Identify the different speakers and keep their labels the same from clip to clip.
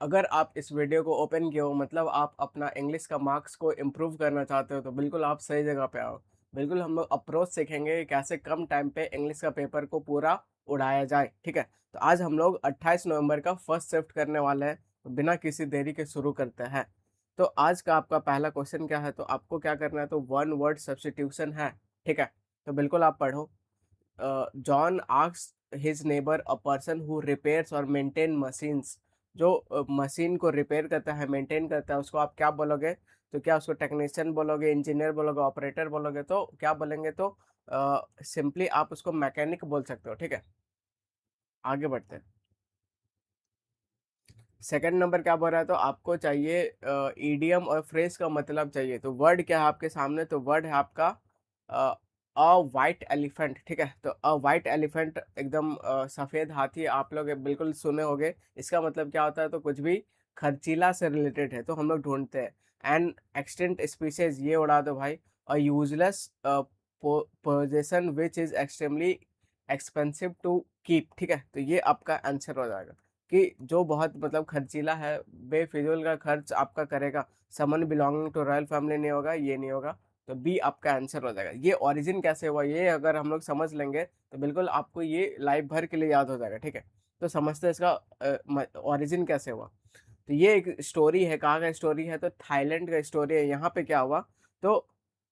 Speaker 1: अगर आप इस वीडियो को ओपन किए हो मतलब आप अपना इंग्लिश का मार्क्स को इम्प्रूव करना चाहते हो तो बिल्कुल आप सही जगह पे आओ। बिल्कुल हम लोग अप्रोच सीखेंगे कि कैसे कम टाइम पे इंग्लिश का पेपर को पूरा उड़ाया जाए, ठीक है? तो आज हम लोग 28 नवंबर का फर्स्ट शिफ्ट करने वाले हैं, तो बिना किसी देरी के शुरू करते हैं। तो आज का आपका पहला क्वेश्चन क्या है? तो आपको क्या करना है, तो वन वर्ड सब्स्टिट्यूशन है, ठीक है? तो बिल्कुल आप पढ़ो। John asked his neighbour a person who repairs और मेंटेन मशीन्स। जो मशीन को रिपेयर करता है, मेंटेन करता है, उसको आप क्या बोलोगे? तो क्या उसको टेक्नीशियन बोलोगे, इंजीनियर बोलोगे, ऑपरेटर बोलोगे? तो क्या बोलेंगे? तो सिंपली आप उसको मैकेनिक बोल सकते हो, ठीक है? आगे बढ़ते हैं। सेकंड नंबर क्या बोल रहा है? तो आपको चाहिए ईडियम और फ्रेज का मतलब चाहिए। तो वर्ड क्या है आपके सामने? तो वर्ड है आपका अ वाइट एलिफेंट, ठीक है? तो अ वाइट एलिफेंट एकदम सफेद हाथी आप लोग बिल्कुल सुने होंगे। इसका मतलब क्या होता है? तो कुछ भी खर्चीला से रिलेटेड है, तो हम लोग ढूंढते हैं। एन एक्सटिंक्ट स्पीसीज, ये उड़ा दो भाई। A useless possession which is extremely expensive to keep, ठीक है? तो ये आपका आंसर हो जाएगा कि जो बहुत मतलब खर्चीला है, बेफिजूल का खर्च आपका करेगा। समन बिलोंगिंग टू रॉयल फैमिली नहीं होगा, ये नहीं होगा। तो बी आपका आंसर हो जाएगा। ये ओरिजिन कैसे हुआ, ये अगर हम लोग समझ लेंगे तो बिल्कुल आपको ये लाइफ भर के लिए याद हो जाएगा, ठीक है? तो समझते हैं इसका ओरिजिन कैसे हुआ। तो ये एक स्टोरी है, कहाँ का स्टोरी है? तो थाईलैंड का स्टोरी है। यहाँ पे क्या हुआ? तो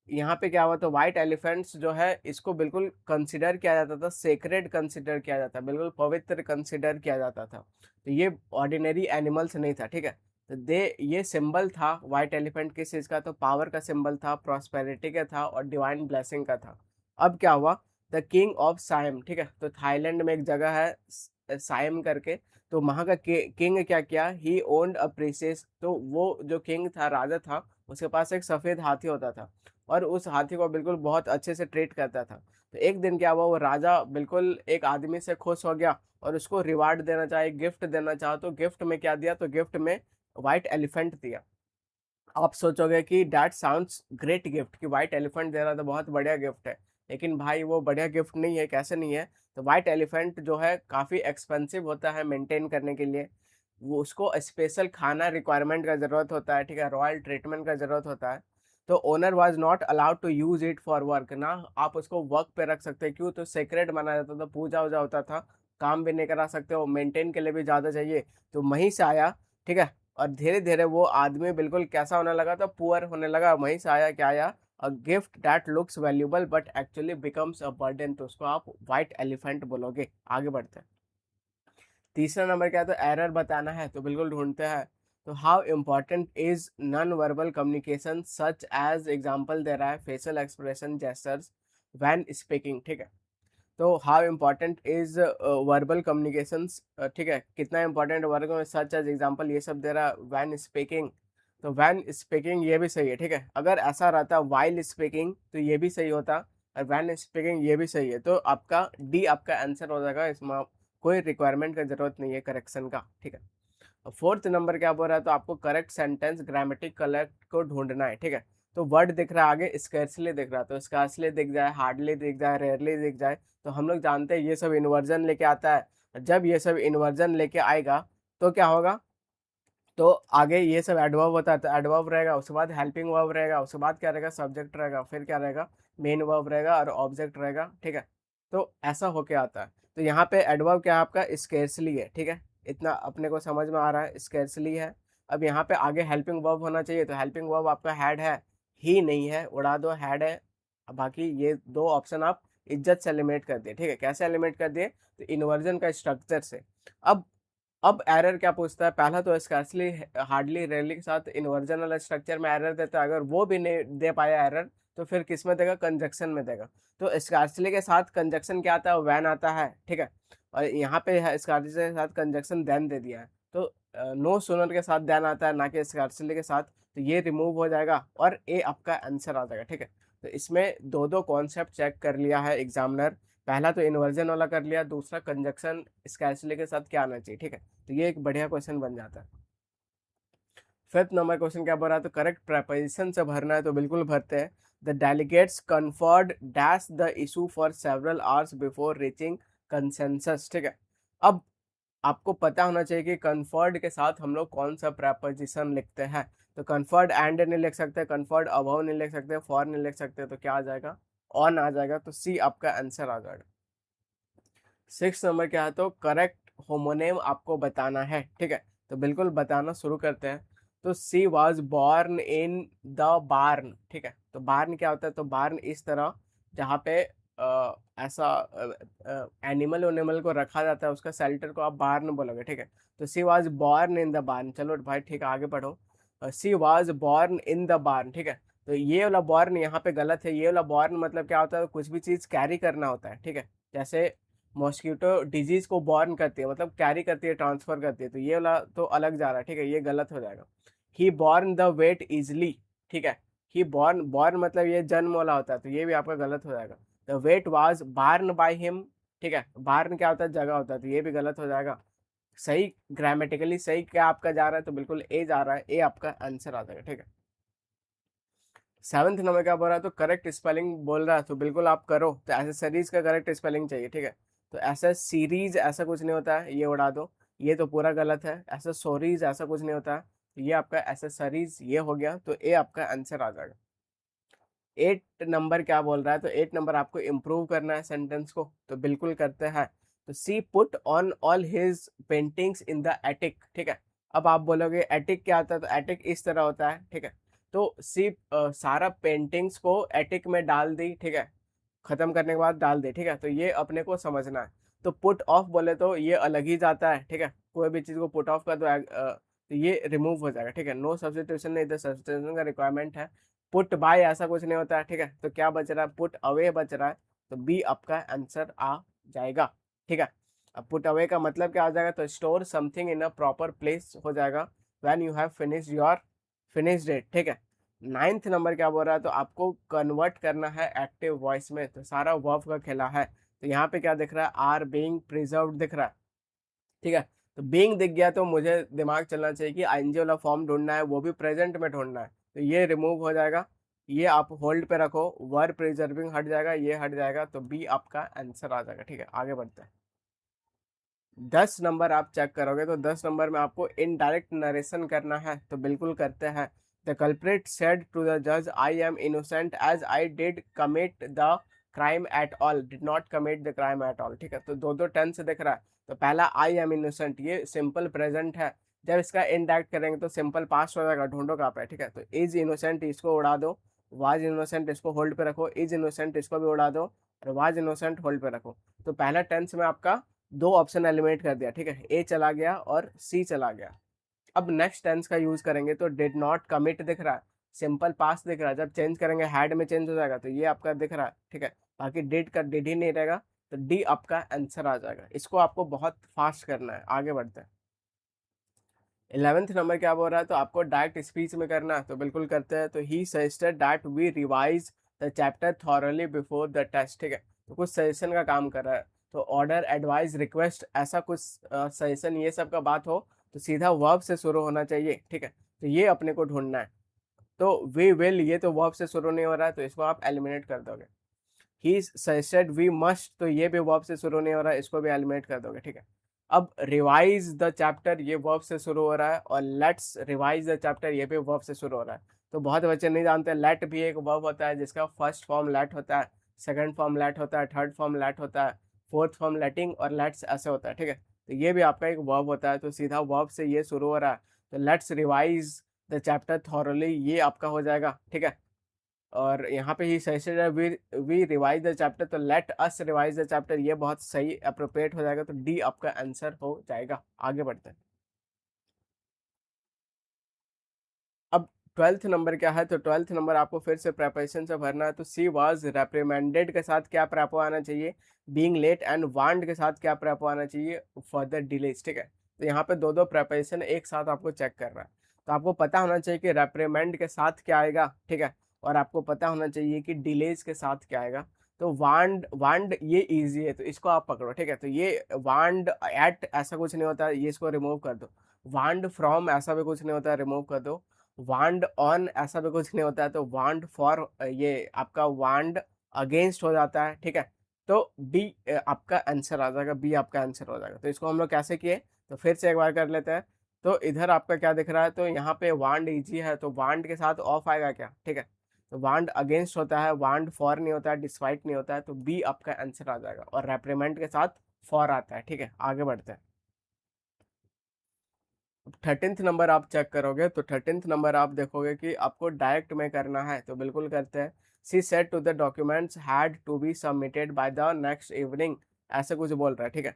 Speaker 1: यहाँ पे क्या हुआ? तो व्हाइट एलिफेंट्स जो है इसको बिल्कुल कंसिडर किया जाता था, सेक्रेड कंसिडर किया जाता, बिल्कुल पवित्र कंसिडर किया जाता था। तो ये ऑर्डिनरी एनिमल्स नहीं था, ठीक है? तो दे ये सिंबल था व्हाइट एलिफेंट किस चीज़ का? तो पावर का सिंबल था, प्रॉस्पेरिटी का था और डिवाइन ब्लेसिंग का था। अब क्या हुआ? द किंग ऑफ साइम, ठीक है? तो थाईलैंड में एक जगह है साइम करके। तो वहाँ का किंग क्या किया? ही ओन्ड अ प्रिंसेस। तो वो जो किंग था, राजा था, उसके पास एक सफ़ेद हाथी होता था और उस हाथी को बिल्कुल बहुत अच्छे से ट्रीट करता था। तो एक दिन क्या हुआ? वो राजा बिल्कुल एक आदमी से खुश हो गया और उसको रिवार्ड देना चाहे, गिफ्ट देना चाहा। तो गिफ्ट में क्या दिया? तो गिफ्ट में व्हाइट एलिफेंट दिया। आप सोचोगे कि दैट साउंड्स ग्रेट गिफ्ट, कि व्हाइट एलिफेंट दे रहा था, बहुत बढ़िया गिफ्ट है। लेकिन भाई वो बढ़िया गिफ्ट नहीं है। कैसे नहीं है? तो व्हाइट एलिफेंट जो है काफ़ी एक्सपेंसिव होता है मेंटेन करने के लिए। वो उसको स्पेशल खाना रिक्वायरमेंट का ज़रूरत होता है, ठीक है? रॉयल ट्रीटमेंट का ज़रूरत होता है। तो owner was not allowed to use it for work, ना आप उसको वर्क पे रख सकते। क्यों? तो सेक्रेड माना जाता था, पूजा-वूजा होता था, काम भी नहीं करा सकते हो, मेंटेन के लिए भी ज़्यादा चाहिए। तो वहीं से आया, ठीक है? और धीरे-धीरे वो आदमी बिल्कुल कैसा होने लगा था? पुअर होने लगा। वहीं से आया, क्या आया? A gift that looks valuable but actually becomes a burden. तो उसको आप व्हाइट एलिफेंट बोलोगे। आगे बढ़ते हैं। तीसरा नंबर क्या है? तो एरर बताना है, तो बिल्कुल ढूँढते हैं। तो how important is non verbal communication such as example दे रहा है facial expression, gestures when speaking, ठीक है? तो how important is verbal communications, ठीक है? कितना इंपॉर्टेंट वर्ग में, सच एज एग्जांपल ये सब दे रहा है। व्हेन स्पीकिंग, तो व्हेन स्पीकिंग ये भी सही है, ठीक है? अगर ऐसा रहता व्हाइल स्पीकिंग तो ये भी सही होता, और व्हेन स्पीकिंग ये भी सही है। तो आपका डी आपका आंसर हो जाएगा। इसमें कोई रिक्वायरमेंट का जरूरत नहीं है करेक्शन का, ठीक है? फोर्थ नंबर क्या बोल रहा है? तो आपको करेक्ट सेंटेंस ग्रामेटिक करेक्ट को ढूंढना है, ठीक है? तो वर्ड दिख रहा है आगे, स्कैर्सली दिख रहा है, तो स्कैर्सली दिख जाए, हार्डली दिख जाए, रेयरली दिख जाए, तो हम लोग जानते हैं ये सब इन्वर्जन लेके आता है। जब ये सब इन्वर्जन लेके आएगा तो क्या होगा? तो आगे ये सब एडवर्ब होता है, तो एडवर्ब रहेगा, उसके बाद हेल्पिंग वर्ब रहेगा, उसके बाद क्या रहेगा? सब्जेक्ट रहेगा, फिर क्या रहेगा? मेन वर्ब रहेगा और ऑब्जेक्ट रहेगा, ठीक है? तो ऐसा होके आता है। तो यहाँ पे एडवर्ब क्या है आपका? स्केर्सली है, ठीक है? इतना अपने को समझ में आ रहा है, स्केर्सली है। अब यहाँ पे आगे हेल्पिंग वर्ब होना चाहिए, तो हेल्पिंग वर्ब आपका हैड है, ही नहीं है, उड़ा दो, हैड है। अब बाकी ये दो ऑप्शन आप इज्जत से एलिमिनेट कर दिए, ठीक है? कैसे एलिमिनेट कर दिए? तो इन्वर्जन का स्ट्रक्चर से। अब अब एरर क्या पूछता है? पहला तो स्कार्सली, हार्डली, रेयरली के साथ इन्वर्जन वाला स्ट्रक्चर में एरर देता है। अगर वो भी नहीं दे पाया एरर, तो फिर किस में देगा? कंजक्शन में देगा। तो स्कार्सली के साथ कंजक्शन क्या आता है? वैन आता है, ठीक है? और यहाँ पे है स्कार्सली के साथ कंजक्शन देन दे दिया है, तो नो सूनर के साथ देन आता है, ना कि स्कार्सली के साथ। तो ये रिमूव हो जाएगा और ए आपका आंसर आ जाएगा, ठीक है? तो इसमें दो दो कॉन्सेप्ट चेक कर लिया है एग्जामिनर। पहला तो इन्वर्जन वाला कर लिया, दूसरा कंजक्शन स्कार्सली के साथ क्या आना चाहिए, ठीक है? तो ये एक बढ़िया क्वेश्चन बन जाता है। फिफ्थ नंबर क्वेश्चन क्या बोल रहा है? तो करेक्ट प्रपोजिशन से भरना है, तो बिल्कुल भरते हैं। The delegates conferred dash the issue for several hours before reaching consensus, ठीक है? अब आपको पता होना चाहिए कि कन्फर्ड के साथ हम लोग कौन सा प्रेपोजिशन लिखते हैं। तो कन्फर्ड एंड नहीं लिख सकते, कन्फर्ड अबव नहीं लिख सकते, फॉर नहीं लिख सकते, तो क्या आ जाएगा, ऑन आ जाएगा। तो सी आपका आंसर आ जाएगा। 6 नंबर क्या है, तो करेक्ट होमोनेम आपको बताना है, ठीक है। तो बिल्कुल बताना शुरू करते हैं। तो सी वॉज बॉर्न इन द बार्न, ठीक है। तो बार्न क्या होता है, तो बार्न इस तरह जहाँ पे ऐसा एनिमल उनिमल को रखा जाता है, उसका शेल्टर को आप बार्न बोलोगे, ठीक है। तो सी वॉज बॉर्न इन द बार्न, चलो भाई ठीक है आगे बढ़ो। सी वॉज बॉर्न इन द बार्न, ठीक है। तो ये वाला बॉर्न यहाँ पे गलत है। ये वाला बॉर्न मतलब क्या होता है, कुछ भी चीज़ कैरी करना होता है, ठीक है। जैसे मॉस्किटो डिजीज को बॉर्न करती है, मतलब कैरी करती है, ट्रांसफर करती है, तो ये वाला तो अलग जा रहा है, ठीक है, ये गलत हो जाएगा। ही बॉर्न द वेट इजली, ठीक है। ही बॉर्न, बॉर्न मतलब ये जन्म वाला होता है, तो ये भी आपका गलत हो जाएगा। The weight was borne by him, ठीक है। बार्न क्या होता है, जगह होता है, तो ये भी गलत हो जाएगा। सही ग्रामेटिकली सही क्या आपका जा रहा है, तो बिल्कुल ए जा रहा है, ए आपका आंसर आ जाएगा, ठीक है। 7th नंबर क्या बोल रहा है, तो करेक्ट स्पेलिंग बोल रहा है, तो बिल्कुल आप करो। तो एसेसरीज का करेक्ट स्पेलिंग चाहिए, ठीक है। तो ऐसा सीरीज ऐसा कुछ नहीं होता है, ये उड़ा दो, ये तो पूरा गलत है। ऐसा सोरीज ऐसा कुछ नहीं होता है, तो ये आपका एसेसरीज ये हो गया, तो ए आपका आंसर आ जाएगा। 8 नंबर क्या बोल रहा है, तो 8 नंबर आपको इम्प्रूव करना है सेंटेंस को, तो बिल्कुल करते हैं। तो she put on all his paintings in the attic, ठीक है। अब आप बोलोगे एटिक क्या होता है, तो एटिक इस तरह होता है, ठीक है। तो सी सारा पेंटिंग्स को एटिक में डाल दी, ठीक है, खत्म करने के बाद डाल दे, ठीक है। तो ये अपने को समझना है। तो पुट ऑफ बोले तो ये अलग ही जाता है, ठीक है। कोई भी चीज़ को पुट ऑफ कर दो तो ये रिमूव हो जाएगा, ठीक है। नो सब्स्टिट्यूशन नहीं, तो सब्स्टिट्यूशन का रिक्वायरमेंट है। पुट बाय ऐसा कुछ नहीं होता है, ठीक है। तो क्या बच रहा है, पुट अवे बच रहा है, तो बी आपका आंसर आ जाएगा, ठीक है। अब पुट अवे का मतलब क्या आ जाएगा, तो store something in a proper place हो जाएगा when you have finish your finish date, ठीक है। 9th नंबर क्या बोल रहा है, तो आपको कन्वर्ट करना है एक्टिव वॉइस में, तो सारा वर्ब का खेला है। तो यहाँ पे क्या दिख रहा है, आर बीइंग प्रिजर्व्ड दिख रहा है, ठीक है। तो बीइंग दिख गया तो मुझे दिमाग चलना चाहिए कि आईएनजी वाला फॉर्म ढूंढना है, वो भी प्रेजेंट में ढूंढना है, तो ये रिमूव हो जाएगा। ये आप होल्ड पे रखो, वर्ब प्रिजर्विंग हट जाएगा, ये हट जाएगा, तो बी आपका आंसर आ जाएगा, ठीक है। आगे बढ़ते हैं। 10 नंबर आप चेक करोगे, तो 10 नंबर में आपको इनडायरेक्ट नरेशन करना है, तो बिल्कुल करते हैं। The culprit said to the जज, I am innocent as I did commit the crime at all, did not commit the crime at all, ठीक है। तो दो दो टेंस दिख रहा है। तो पहला आई एम इनोसेंट, ये सिंपल प्रेजेंट है। जब इसका इनडायरेक्ट करेंगे तो सिंपल पास्ट हो जाएगा, ढूंढो कहाँ पे, ठीक है। तो इज इनोसेंट इसको उड़ा दो, वाज इनोसेंट इसको होल्ड पे रखो, इज इनोसेंट इसको भी उड़ा दो, और वाज इनोसेंट होल्ड पे रखो। तो पहला टेंस में आपका दो ऑप्शन एलिमिनेट कर दिया, ठीक है, ए चला गया और सी चला गया। अब नेक्स्ट टेंस का यूज करेंगे, तो डिड नॉट कमिट दिख रहा है, सिंपल पास्ट दिख रहा है, जब चेंज करेंगे हैड में चेंज हो जाएगा, तो ये आपका दिख रहा है, ठीक है। बाकी डिड का डिड ही नहीं रहेगा, तो डी आपका आंसर आ जाएगा। इसको आपको बहुत फास्ट करना है, आगे बढ़ते हैं। 11th नंबर क्या बोल रहा है, तो आपको डायरेक्ट स्पीच में करना है, तो बिल्कुल करते हैं। तो he suggested that we revise the chapter thoroughly before the test, ठीक है। तो कुछ सजेशन का काम कर रहा है, तो ऑर्डर एडवाइस रिक्वेस्ट ऐसा कुछ सजेशन ये सब का बात हो, तो सीधा वर्ब से शुरू होना चाहिए, ठीक है। तो ये अपने को ढूंढना है। तो वी विल, ये तो वर्ब से शुरू नहीं हो रहा है, तो इसको आप एलिमिनेट कर दोगे। ही सजेस्टेड वी मस्ट, तो ये भी वर्ब से शुरू नहीं हो रहा है, इसको भी एलिमिनेट कर दोगे, ठीक है। अब रिवाइज द चैप्टर, ये वर्ब से शुरू हो रहा है, और लेट्स रिवाइज द चैप्टर, ये भी वर्ब से शुरू हो रहा है। तो बहुत बच्चे नहीं जानते, लेट भी एक वर्ब होता है, जिसका फर्स्ट फॉर्म लेट होता है, सेकंड फॉर्म लेट होता है, थर्ड फॉर्म लेट होता है, फोर्थ फॉर्म लेटिंग, और लेट्स ऐसे होता है, ठीक है। तो ये भी आपका एक वर्ब होता है, तो सीधा वर्ब से ये शुरू हो रहा है, तो let's revise the chapter thoroughly, ये आपका हो जाएगा, ठीक है। और यहाँ पे ही सजेस्टेड है वी रिवाइज द चैप्टर, तो let us revise the chapter, ये बहुत सही अप्रोप्रिएट हो जाएगा, तो डी आपका आंसर हो जाएगा। आगे बढ़ते हैं। अब 12th नंबर क्या है, तो 12th नंबर आपको फिर से प्रेपरेशन से भरना है। तो सी वाज रेप्रिमेंडेड के साथ क्या प्रेपो आना चाहिए, बीइंग लेट एंड वांड के साथ क्या प्रेपो आना चाहिए, फर्दर डिलेज, ठीक है। तो यहाँ पे दो दो प्रेपरेशन एक साथ आपको चेक करना है। तो आपको पता होना चाहिए कि रेप्रिमेंड के साथ क्या आएगा, ठीक है, और आपको पता होना चाहिए कि डिलेज के साथ क्या आएगा। तो वांड, वांड ये इजी है, तो इसको आप पकड़ो, ठीक है। तो ये वांड एट ऐसा कुछ नहीं होता है, ये इसको रिमूव कर दो। वांड फ्रॉम ऐसा भी कुछ नहीं होता है, रिमूव कर दो। वांड ऑन ऐसा भी कुछ नहीं होता है, तो वांड फॉर, ये आपका वांड अगेंस्ट हो जाता है, ठीक है। तो बी आपका आंसर आ जाएगा, बी आपका आंसर हो जाएगा। तो इसको हम लोग कैसे किए, तो फिर से एक बार कर लेते हैं। तो इधर आपका क्या दिख रहा है, तो यहाँ पे वांड इजी है, तो वांड के साथ ऑफ आएगा क्या, ठीक है। तो वांड अगेंस्ट होता है, वांड फॉर नहीं होता है, डिस्पाइट नहीं होता है, तो बी आपका आंसर आ जाएगा। और रेप्रीमेंट के साथ फॉर आता है, ठीक है। आगे बढ़ते हैं। 13th नंबर आप चेक करोगे तो 13th नंबर आप देखोगे कि आपको डायरेक्ट में करना है, तो बिल्कुल करते हैं। She said to the documents had to be submitted by the next evening, ऐसे कुछ बोल रहा है, ठीक है।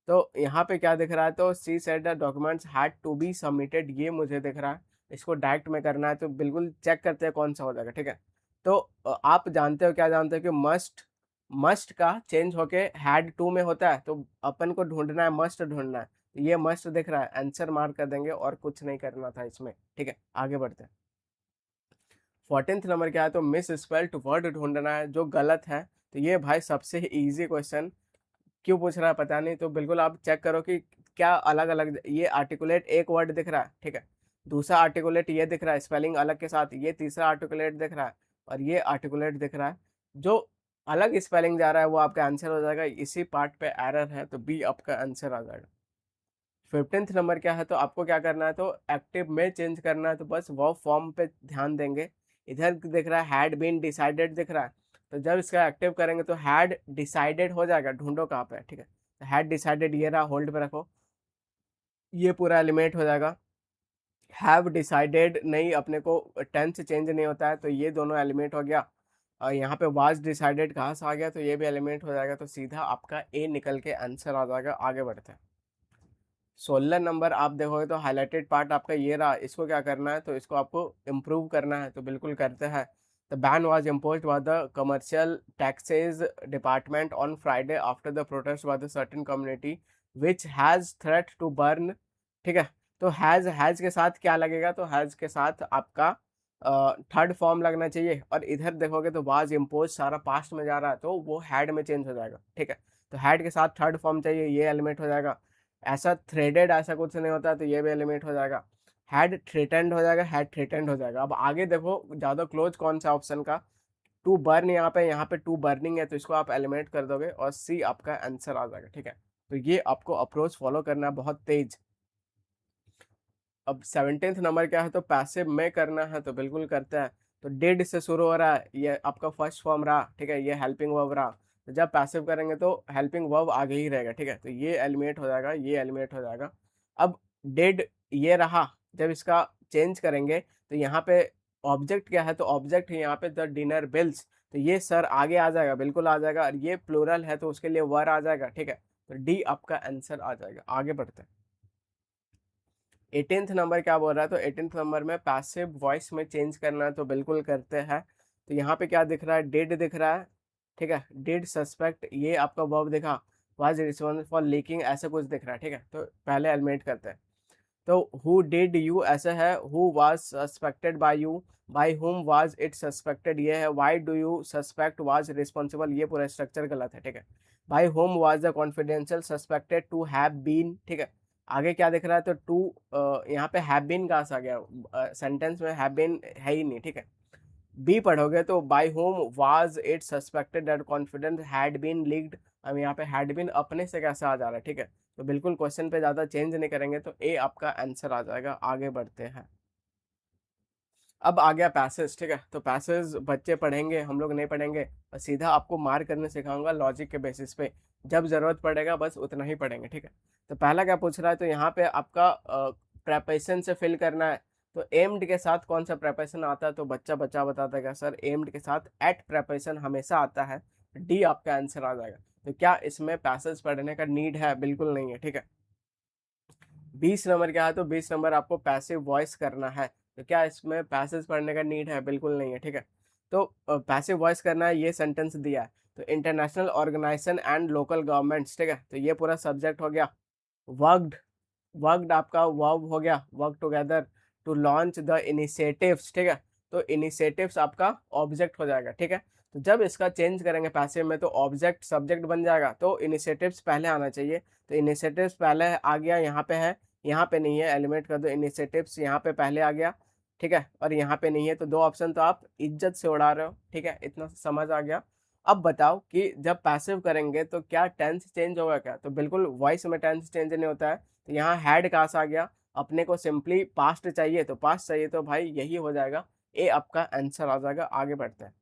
Speaker 1: तो यहाँ पे क्या दिख रहा है, तो she said the documents had to be submitted, ये मुझे दिख रहा है। इसको डायरेक्ट में करना है, तो बिल्कुल चेक करते हैं कौन सा हो जाएगा, ठीक है। तो आप जानते हो, क्या जानते हो कि मस्ट, मस्ट का चेंज होके हैड टू में होता है, तो अपन को ढूंढना है, मस्ट ढूंढना है। ये मस्ट दिख रहा है, आंसर मार्क कर देंगे और कुछ नहीं करना था इसमें, ठीक है। आगे बढ़ते हैं। 14th नंबर क्या है, तो मिस स्पेल्ड वर्ड ढूंढना है जो गलत है। तो ये भाई सबसे इजी क्वेश्चन क्यों पूछ रहा है पता नहीं। तो बिल्कुल आप चेक करो कि क्या अलग अलग, ये आर्टिकुलेट एक वर्ड दिख रहा है, ठीक है। दूसरा आर्टिकुलेट ये दिख रहा है स्पेलिंग अलग के साथ, ये तीसरा आर्टिकुलेट दिख रहा है, और ये आर्टिकुलेट दिख रहा है। जो अलग स्पेलिंग जा रहा है वो आपका आंसर हो जाएगा, इसी पार्ट पे एरर है, तो बी आपका आंसर आ जाएगा। 15th नंबर क्या है, तो आपको क्या करना है, तो एक्टिव में चेंज करना है, तो बस वर्ब फॉर्म पे ध्यान देंगे। इधर दिख रहा है हैड बीन डिसाइडेड दिख रहा है, तो जब इसका एक्टिव करेंगे तो हैड डिसाइडेड हो जाएगा, ढूंढो कहाँ पे है, ठीक है। तो हैड डिसाइडेड ये रहा, होल्ड पे रखो, ये पूरा एलिमिनेट हो जाएगा। हैव डिसाइडेड नहीं, अपने को टेंस चेंज नहीं होता है, तो ये दोनों एलिमिनेट हो गया। और यहाँ पे वाज डिसाइडेड कहाँ से आ गया, तो ये भी एलिमिनेट हो जाएगा, तो सीधा आपका ए निकल के आंसर आ जाएगा। आगे बढ़ते हैं। 16 नंबर आप देखोगे तो हाईलाइटेड पार्ट आपका ये रहा, इसको क्या करना है, तो इसको आपको इम्प्रूव करना है, तो बिल्कुल करते हैं। The ban was imposed by the commercial taxes department on Friday after the protest by the certain community which has threat to burn, ठीक है। तो हैज के साथ क्या लगेगा, तो हैज के साथ आपका थर्ड फॉर्म लगना चाहिए। और इधर देखोगे तो वाज इम्पोज सारा पास्ट में जा रहा है, तो वो हैड में चेंज हो जाएगा, ठीक है। तो हैड के साथ थर्ड फॉर्म चाहिए, ये एलिमेंट हो जाएगा। ऐसा थ्रेडेड ऐसा कुछ नहीं होता, तो ये भी एलिमिनेट हो जाएगा। हैड थ्रेटेंड हो जाएगा, हैड थ्रेटेंड हो जाएगा। अब आगे देखो ज़्यादा क्लोज कौन सा ऑप्शन का, टू बर्न, यहाँ पे टू बर्निंग है, तो इसको आप एलिमिनेट कर दोगे और सी आपका आंसर आ जाएगा, ठीक है। तो ये आपको अप्रोच फॉलो करना है बहुत तेज। अब 17th नंबर क्या है, तो पैसिव में करना है, तो बिल्कुल करते हैं। तो डिड से शुरू हो रहा है, ये आपका फर्स्ट फॉर्म रहा, ठीक है, ये हेल्पिंग वर्ब रहा। तो जब पैसिव करेंगे तो हेल्पिंग वर्ब आगे ही रहेगा, ठीक है। तो ये एलिमिनेट हो जाएगा, ये एलिमिनेट हो जाएगा। अब डिड ये रहा, जब इसका चेंज करेंगे तो यहाँ पे ऑब्जेक्ट क्या है, तो ऑब्जेक्ट है यहाँ पे द डिनर बिल्स, तो ये सर आगे आ जाएगा, बिल्कुल आ जाएगा। और ये प्लूरल है तो उसके लिए वर आ जाएगा, ठीक है। तो डी आपका आंसर आ जाएगा। आगे बढ़ते हैं। 18th नंबर क्या बोल रहा है, तो 18th नंबर में पैसिव वॉइस में चेंज करना है, तो बिल्कुल करते हैं। तो यहाँ पे क्या दिख रहा है, डिड दिख रहा है, ठीक है। डिड सस्पेक्ट, ये आपका वर्ब दिखा, वाज रिस्पॉन्सिबल फॉर लीकिंग, ऐसा कुछ दिख रहा है, ठीक है। तो पहले एलिमिनेट करते हैं। तो हु डिड यू ऐसा है, who was suspected by you, by whom was it suspected ये है, why do you suspect was responsible, ये पूरा स्ट्रक्चर गलत है, ठीक है। By whom was the confidential suspected to have been, ठीक है। आगे क्या दिख रहा है, तो टू यहाँ पे हैव बीन कहाँ से आ गया, सेंटेंस में हैव बीन है ही नहीं, ठीक है। बी पढ़ोगे तो by whom was it suspected that confidence had been leaked, अब यहाँ पे हैड बीन अपने से कैसे आ जा रहा है, ठीक है। तो बिल्कुल क्वेश्चन पे ज़्यादा चेंज नहीं करेंगे, तो ए आपका आंसर आ जाएगा। आगे बढ़ते हैं। अब आ गया पैसेज, ठीक है। तो पैसेज बच्चे पढ़ेंगे, हम लोग नहीं पढ़ेंगे, और सीधा आपको मार्क करने सिखाऊंगा लॉजिक के बेसिस पे, जब ज़रूरत पड़ेगा बस उतना ही पढ़ेंगे, ठीक है। तो पहला क्या पूछ रहा है, तो यहाँ पे आपका प्रेपोजिशन से फिल करना है। तो एम्ड के साथ कौन सा प्रेपोजिशन आता है, तो बच्चा बच्चा बताता है सर एम्ड के साथ एट प्रेपोजिशन हमेशा आता है, डी आपका आंसर आ जाएगा। तो क्या इसमें पैसेज पढ़ने का नीड है, बिल्कुल नहीं है, ठीक है। 20 नंबर क्या है, तो 20 नंबर आपको पैसिव वॉइस करना है, तो क्या इसमें पैसेज पढ़ने का नीड है, बिल्कुल नहीं है, ठीक है। तो पैसिव वॉइस करना है, ये सेंटेंस दिया है, तो international organisation and local governments, ठीक है। तो ये पूरा सब्जेक्ट हो गया। वर्कड, वर्कड आपका वर्ब हो गया, work together to launch the initiatives, ठीक है। तो इनिशिएटिव्स आपका ऑब्जेक्ट हो जाएगा, ठीक है। तो जब इसका चेंज करेंगे पैसिव में तो ऑब्जेक्ट सब्जेक्ट बन जाएगा, तो इनिशिएटिव्स पहले आना चाहिए। तो इनिशिएटिव्स पहले आ गया, यहाँ पे है, यहाँ पे नहीं है, एलिमिनेट कर दो। इनिशिएटिव्स यहाँ पे पहले आ गया, ठीक है, और यहाँ पे नहीं है, तो दो ऑप्शन तो आप इज्जत से उड़ा रहे हो, ठीक है, इतना समझ आ गया। अब बताओ कि जब पैसिव करेंगे तो क्या टेंस चेंज होगा क्या? तो बिल्कुल वॉइस में टेंस चेंज नहीं होता है। तो यहाँ हैड कहाँ से आ गया? अपने को सिंपली पास्ट चाहिए, तो पास्ट चाहिए तो भाई यही हो जाएगा, ए आपका आंसर आ जाएगा। आगे बढ़ते हैं।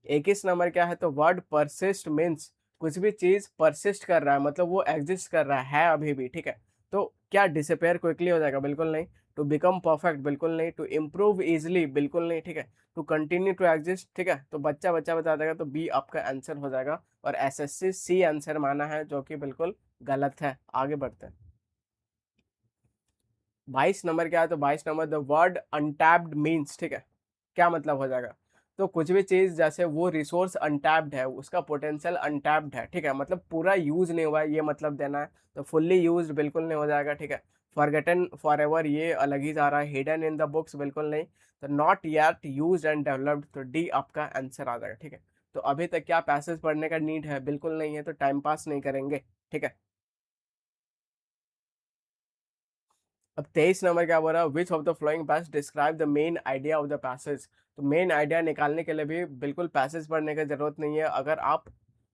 Speaker 1: 21 नंबर क्या है? तो वर्ड परसिस्ट मीन्स कुछ भी चीज परसिस्ट कर रहा है, मतलब वो एग्जिस्ट कर रहा है अभी भी, ठीक है। तो क्या डिसअपेयर क्विकली हो जाएगा? बिल्कुल नहीं। To become perfect? बिल्कुल नहीं। To improve easily? बिल्कुल नहीं, ठीक है। To continue to exist? ठीक है, तो बच्चा बच्चा बता देगा, तो बी आपका आंसर हो जाएगा। और एसएससी सी आंसर माना है, जो कि बिल्कुल गलत है। आगे बढ़ते हैं। 22 नंबर क्या है? तो 22 number the word untapped means, ठीक है, क्या मतलब हो जाएगा? तो कुछ भी चीज जैसे वो रिसोर्स अनटैप्ड है, उसका पोटेंशियल अनटैप्ड है, ठीक है, मतलब पूरा यूज नहीं हुआ है, ये मतलब देना है। तो फुल्ली यूज्ड बिल्कुल नहीं हो जाएगा, ठीक है। फॉरगेटन फॉर एवर ये अलग ही जा रहा है। हिडन इन द बुक्स बिल्कुल नहीं। तो not yet used and developed, तो डी आपका आंसर आ जाएगा, ठीक है। तो अभी तक क्या पैसेज पढ़ने का नीड है? बिल्कुल नहीं है, तो टाइम पास नहीं करेंगे, ठीक है। अब 23 नंबर क्या बोल रहा है? Which of the flowing passage describe the main idea of the passage? तो मेन आइडिया निकालने के लिए भी बिल्कुल पैसेज पढ़ने की जरूरत नहीं है, अगर आप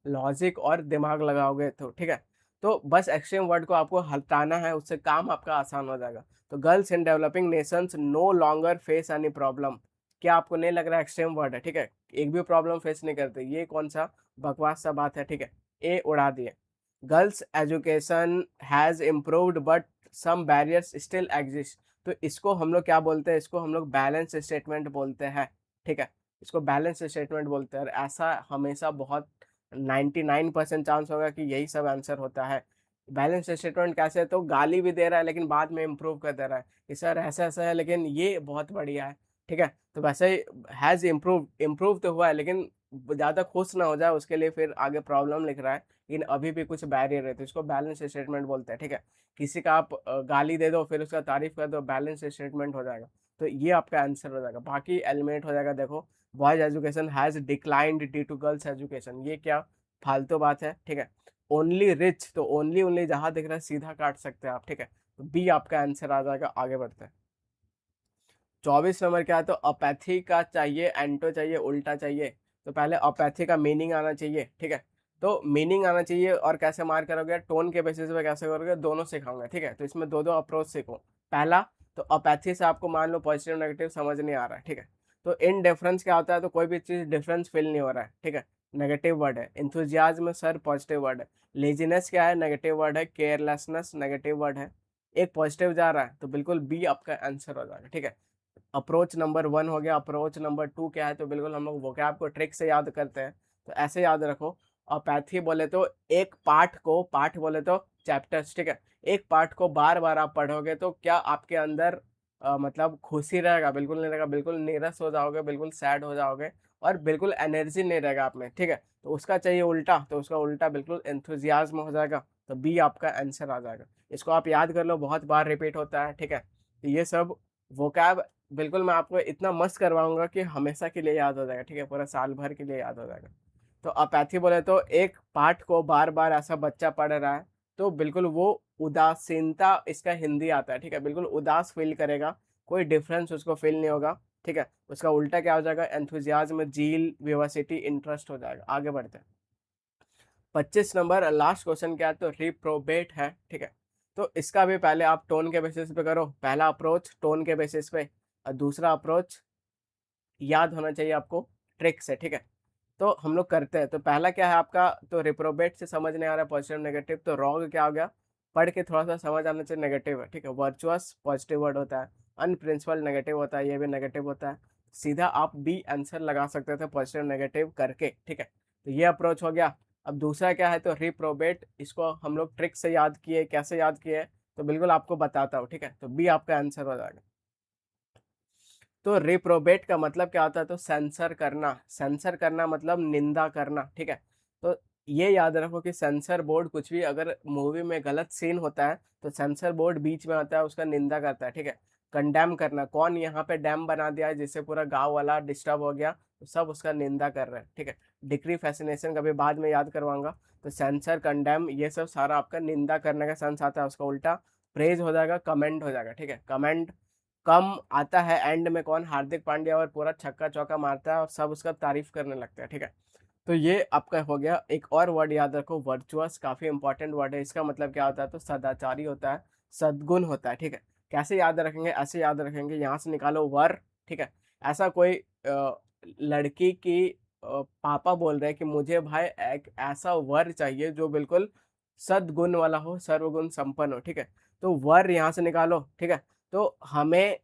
Speaker 1: लॉजिक और दिमाग लगाओगे तो, ठीक है। तो बस एक्सट्रीम वर्ड को आपको हटाना है, उससे काम आपका आसान हो जाएगा। तो girls in developing nations no longer face any problem. क्या आपको नहीं लग रहा है एक्सट्रीम वर्ड है? ठीक है, एक भी प्रॉब्लम फेस नहीं करते, ये कौन सा बकवास सा बात है, ठीक है। ए उड़ा दिए। Girls education has improved but some barriers still exist. तो इसको हम लोग क्या बोलते हैं? इसको हम लोग बैलेंस स्टेटमेंट बोलते हैं, ठीक है। इसको बैलेंस स्टेटमेंट बोलते हैं, और ऐसा हमेशा बहुत 99% चांस होगा कि यही सब आंसर होता है। बैलेंस स्टेटमेंट कैसे? तो गाली भी दे रहा है लेकिन बाद में इम्प्रूव कर दे रहा है कि सर ऐसा ऐसा है, लेकिन ये बहुत बढ़िया है, ठीक है। तो वैसे ही हैज इम्प्रूव, इम्प्रूव तो हुआ है, लेकिन ज़्यादा खुश ना हो जाए उसके लिए फिर आगे प्रॉब्लम लिख रहा है, लेकिन अभी भी कुछ बैरियर है, तो इसको बैलेंस स्टेटमेंट बोलते हैं, ठीक है। किसी का आप गाली दे दो फिर उसका तारीफ कर दो, बैलेंस स्टेटमेंट हो जाएगा। तो ये आपका आंसर हो जाएगा। बाकी एलिमिनेट हो जाएगा। देखो, boys education has declined due to girls education, ये क्या फालतू बात है, ठीक है। ओनली रिच, तो ओनली ओनली जहां दिख रहा है सीधा काट सकते हैं आप, ठीक है। तो बी आपका आंसर आ जाएगा। आगे बढ़ते हैं। 24 नंबर क्या है? तो अपैथी का चाहिए, एंटो चाहिए, उल्टा चाहिए। तो पहले अपैथी का मीनिंग आना चाहिए, ठीक है। तो मीनिंग आना चाहिए, और कैसे मार करोगे? टोन के बेसिस पे कैसे करोगे, दोनों सिखाऊंगा, ठीक है। तो इसमें दो दो अप्रोच सीखो। पहला, तो अपैथी से आपको मान लो पॉजिटिव नेगेटिव समझ नहीं आ रहा है, ठीक है। तो इन डिफरेंस क्या होता है? तो कोई भी चीज डिफरेंस फील नहीं हो रहा है, ठीक है, नेगेटिव वर्ड है। इंथुजियाज्म सर पॉजिटिव वर्ड है। लेजीनेस क्या है? नेगेटिव वर्ड है। केयरलेसनेस नेगेटिव वर्ड है। एक पॉजिटिव जा रहा है, तो बिल्कुल बी आपका आंसर हो जाएगा, ठीक है। अप्रोच नंबर 1 हो गया। अप्रोच नंबर 2 क्या है? तो बिल्कुल हम लोग वोकैब को ट्रिक से याद करते हैं, तो ऐसे याद रखो। अपैथी बोले तो एक पाठ को, पाठ बोले तो चैप्टर्स, ठीक है, एक पाठ को बार बार आप पढ़ोगे तो क्या आपके अंदर मतलब खुशी रहेगा? बिल्कुल नहीं रहेगा, बिल्कुल नीरस हो जाओगे, बिल्कुल सैड हो जाओगे, और बिल्कुल एनर्जी नहीं रहेगा आप में, ठीक है। तो उसका चाहिए उल्टा, तो उसका उल्टा बिल्कुल एंथुजियाज्म हो जाएगा। तो बी आपका आंसर आ जाएगा। इसको आप याद कर लो, बहुत बार रिपीट होता है, ठीक है। तो ये सब वोकैब बिल्कुल मैं आपको इतना मस्त करवाऊंगा कि हमेशा के लिए याद हो जाएगा, ठीक है, पूरा साल भर के लिए याद हो जाएगा। तो अपैथी बोले तो एक पाठ को बार बार ऐसा बच्चा पढ़ रहा है, तो बिल्कुल वो उदासीनता, इसका हिंदी आता है, ठीक है, बिल्कुल उदास फील करेगा, कोई डिफरेंस उसको फील नहीं होगा, ठीक है। उसका उल्टा क्या हो जाएगा? एंथुजियाज्म, जील, विवासिटी, इंटरेस्ट हो जाएगा। आगे बढ़ते हैं। 25 नंबर लास्ट क्वेश्चन क्या है? तो रिप्रोबेट है, ठीक है। तो इसका भी पहले आप टोन के बेसिस पे करो। पहला अप्रोच टोन के बेसिस पे, और दूसरा अप्रोच याद होना चाहिए आपको ट्रिक से, ठीक है। तो हम लोग करते हैं। तो पहला क्या है आपका? तो रिप्रोबेट से समझ नहीं आ रहा है पॉजिटिव नेगेटिव, तो रॉन्ग क्या हो गया? पढ़ के थोड़ा सा समझ आना चाहिए, नेगेटिव है, ठीक है। वर्चुअस पॉजिटिव वर्ड होता है, अनप्रिंसिपल नेगेटिव होता है, ये भी नेगेटिव होता है। सीधा आप बी आंसर लगा सकते थे पॉजिटिव नेगेटिव करके, ठीक है। तो ये अप्रोच हो गया। अब दूसरा क्या है? तो रिप्रोबेट, इसको हम लोग ट्रिक से याद किए। कैसे याद किए? तो बिल्कुल आपको बताता हूँ, ठीक है। तो बी आपका आंसर हो जाएगा। तो रिप्रोबेट का मतलब क्या होता है? तो सेंसर करना। सेंसर करना मतलब निंदा करना, ठीक है। तो ये याद रखो कि सेंसर बोर्ड कुछ भी अगर मूवी में गलत सीन होता है, तो सेंसर बोर्ड बीच में आता है, उसका निंदा करता है, ठीक है। कंडेम करना, कौन यहाँ पे डैम बना दिया है जिससे पूरा गांव वाला डिस्टर्ब हो गया, तो सब उसका निंदा कर रहे हैं, ठीक है। डिक्री फैसिनेशन कभी बाद में याद करवाऊंगा। तो सेंसर, कंडेम, ये सब सारा आपका निंदा करने का सेंस आता है। उसका उल्टा प्रेज हो जाएगा, कमेंट हो जाएगा, ठीक है। कमेंट कम आता है एंड में, कौन? हार्दिक पांड्या, और पूरा छक्का चौका मारता है और सब उसका तारीफ करने लगते हैं, ठीक है। तो ये आपका हो गया। एक और वर्ड याद रखो, वर्चुअस, काफी इंपॉर्टेंट वर्ड है। इसका मतलब क्या होता है, तो सदाचारी होता है, सद्गुण होता है, ठीक है। कैसे याद रखेंगे, ऐसे याद रखेंगे, यहाँ से निकालो वर, ठीक है। ऐसा कोई लड़की की पापा बोल रहे हैं कि मुझे भाई एक ऐसा वर चाहिए जो बिल्कुल सद्गुण वाला हो, सर्वगुण संपन्न हो, ठीक है। तो वर यहाँ से निकालो, ठीक है। तो हमें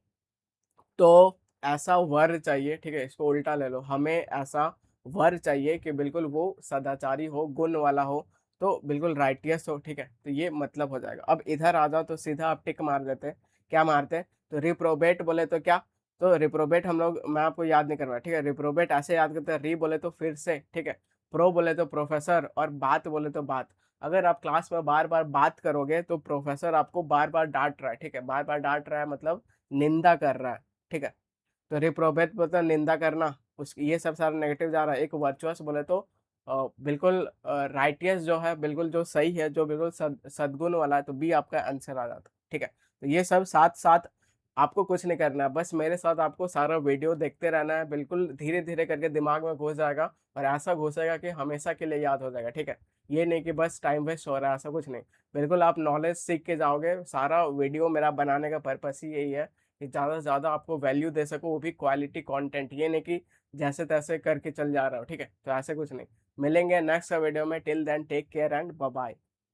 Speaker 1: तो ऐसा वर चाहिए, ठीक है, इसको उल्टा ले लो, हमें ऐसा वर चाहिए कि बिल्कुल वो सदाचारी हो, गुण वाला हो, तो बिल्कुल राइटियस हो, ठीक है। तो ये मतलब हो जाएगा। अब इधर आ जाओ तो सीधा आप टिक मार देते हैं। क्या मारते हैं, तो रिप्रोबेट बोले तो क्या, तो रिप्रोबेट हम लोग, मैं आपको याद नहीं करवा, ठीक है। रिप्रोबेट ऐसे याद करते हैं, री बोले तो फिर से, ठीक है, प्रो बोले तो प्रोफेसर, और बात बोले तो बात। अगर आप क्लास में बार बार बात करोगे तो प्रोफेसर आपको बार बार डांट रहा है, ठीक है, बार बार डांट रहा है मतलब निंदा कर रहा है, ठीक है। तो रिप्रोबेट मतलब निंदा करना, उस ये सब सारा नेगेटिव जा रहा है। एक वर्चुअस बोले तो बिल्कुल राइटियस जो है, बिल्कुल जो सही है, जो बिल्कुल सद्गुण वाला है, तो बी आपका आंसर आ जाता है, ठीक है। तो ये सब साथ साथ आपको कुछ नहीं करना है, बस मेरे साथ आपको सारा वीडियो देखते रहना है, बिल्कुल धीरे धीरे करके दिमाग में घुस जाएगा, और ऐसा घुसेगा कि हमेशा के लिए याद हो जाएगा, ठीक है। ये नहीं कि बस टाइम वेस्ट हो रहा है, ऐसा कुछ नहीं। बिल्कुल आप नॉलेज सीख के जाओगे। सारा वीडियो मेरा बनाने का पर्पस ही यही है कि ज़्यादा से ज़्यादा आपको वैल्यू दे सको, वो भी क्वालिटी कंटेंट, ये नहीं कि जैसे तैसे करके चल जा रहा हो, ठीक है। तो ऐसे कुछ नहीं। मिलेंगे नेक्स्ट वीडियो में, till then take care and bye bye.